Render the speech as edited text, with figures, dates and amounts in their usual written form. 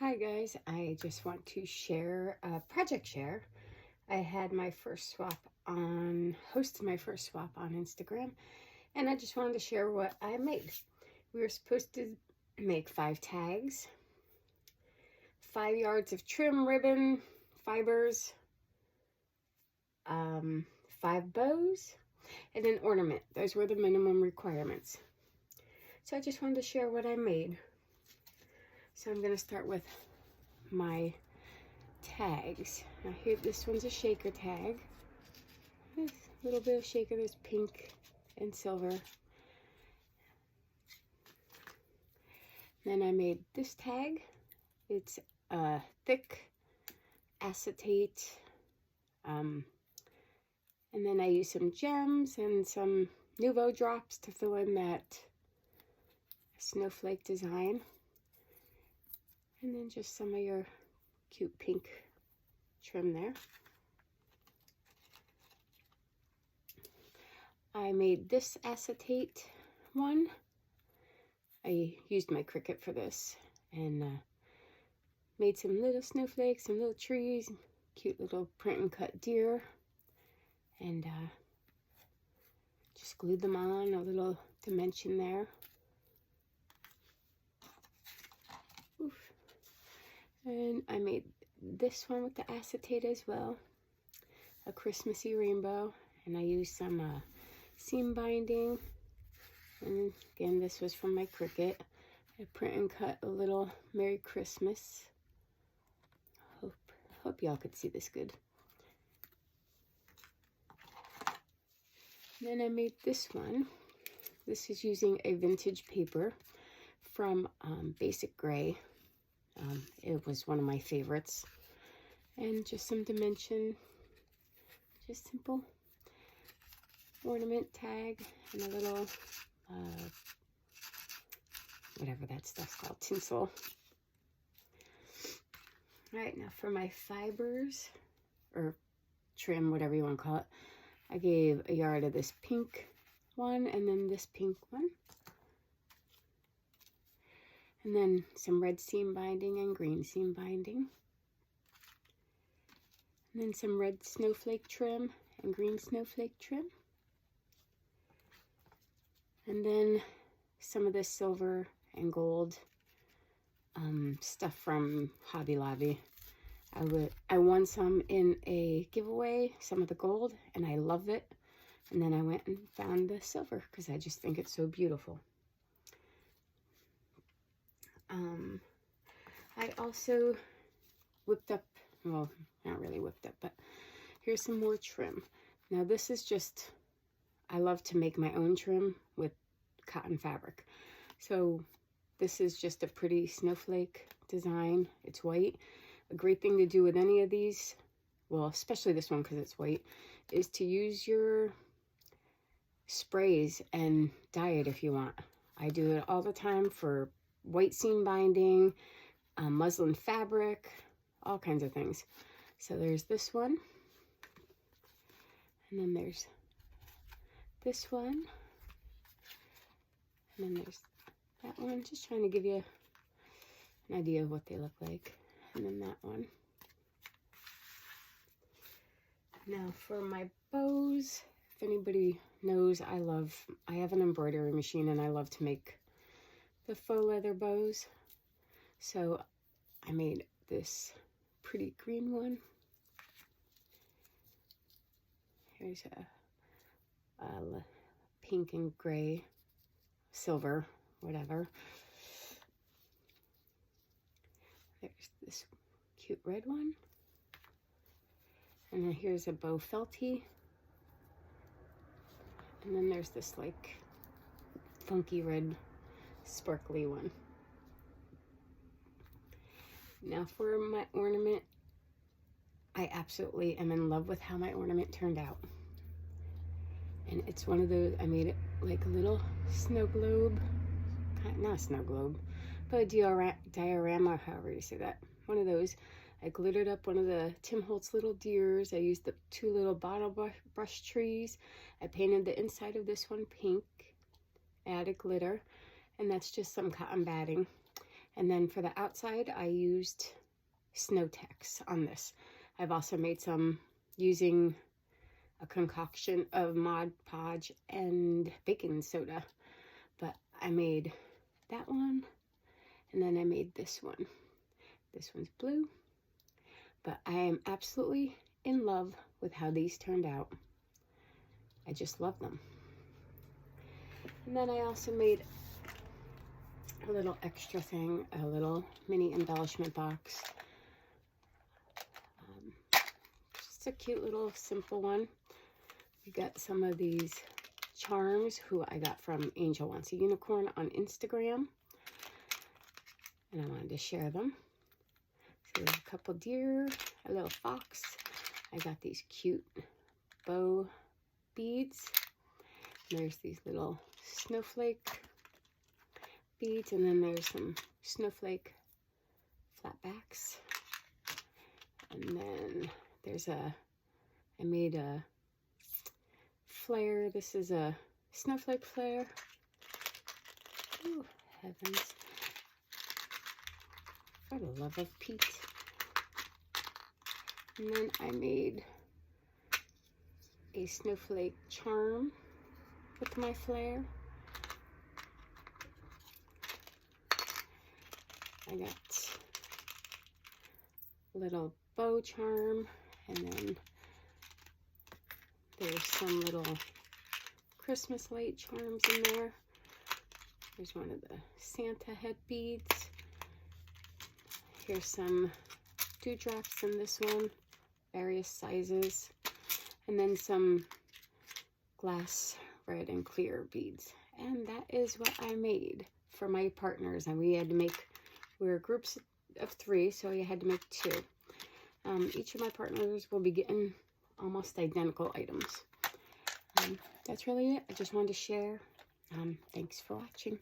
Hi guys, I just want to share a project share. I had my first swap hosted my first swap on Instagram, and I just wanted to share what I made. We were supposed to make 5 tags, 5 yards of trim, ribbon, fibers, 5 bows, and an ornament. Those were the minimum requirements. So I just wanted to share what I made. So I'm going to start with my tags. Now here, this one's a shaker tag. There's a little bit of shaker, there's pink and silver. Then I made this tag. It's a thick acetate. And then I used some gems and some Nuvo drops to fill in that snowflake design. And then just some of your cute pink trim there. I made this acetate one. I used my Cricut for this and made some little snowflakes, some little trees, cute little print and cut deer, and just glued them on, a little dimension there. Oof. And I made this one with the acetate as well, a Christmassy rainbow, and I used some seam binding, and again this was from my Cricut. I print and cut a little Merry Christmas. Hope y'all could see this good. Then I made this one. This is using a vintage paper from Basic Gray. It was one of my favorites. And just some dimension, just simple ornament tag and a little, whatever that stuff's called, tinsel. All right, now for my fibers, or trim, whatever you want to call it, I gave a yard of this pink one and then this pink one. And then some red seam binding and green seam binding. And then some red snowflake trim and green snowflake trim. And then some of this silver and gold stuff from Hobby Lobby. I won some in a giveaway, some of the gold, and I love it. And then I went and found the silver because I just think it's so beautiful. I also whipped up, well, not really whipped up, but here's some more trim. Now this is just, I love to make my own trim with cotton fabric. So this is just a pretty snowflake design. It's white. A great thing to do with any of these, well, especially this one because it's white, is to use your sprays and dye it if you want. I do it all the time for white seam binding, muslin fabric, all kinds of things. So there's this one, and then there's this one, and then there's that one. Just trying to give you an idea of what they look like. And then that one. Now for my bows, if anybody knows, I have an embroidery machine and I love to make the faux leather bows. So I made this pretty green one. Here's a pink and gray, silver, whatever. There's this cute red one. And then here's a bow felty. And then there's this like funky red sparkly one. Now for my ornament, I absolutely am in love with how my ornament turned out. And it's one of those, I made it like a little snow globe, not a snow globe, but a diorama, however you say that. One of those. I glittered up one of the Tim Holtz little deers. I used the 2 little bottle brush trees. I painted the inside of this one pink, added glitter, and that's just some cotton batting. And then for the outside, I used Snow Tex on this. I've also made some using a concoction of Mod Podge and baking soda. But I made that one, and then I made this one. This one's blue. But I am absolutely in love with how these turned out. I just love them. And then I also made a little extra thing, a little mini embellishment box. Just a cute little simple one. We got some of these charms who I got from Angel Wants a Unicorn on Instagram. And I wanted to share them. So there's a couple deer, a little fox. I got these cute bow beads. And there's these little snowflake beads, and then there's some snowflake flatbacks. And then there's I made a flare. This is a snowflake flare. Oh, heavens. For the love of Pete. And then I made a snowflake charm with my flare. I got a little bow charm, and then there's some little Christmas light charms in there. There's one of the Santa head beads. Here's some dewdrops in this one, various sizes, and then some glass red and clear beads. And that is what I made for my partners. And we were groups of 3, so I had to make 2. Each of my partners will be getting almost identical items. That's really it. I just wanted to share. Thanks for watching.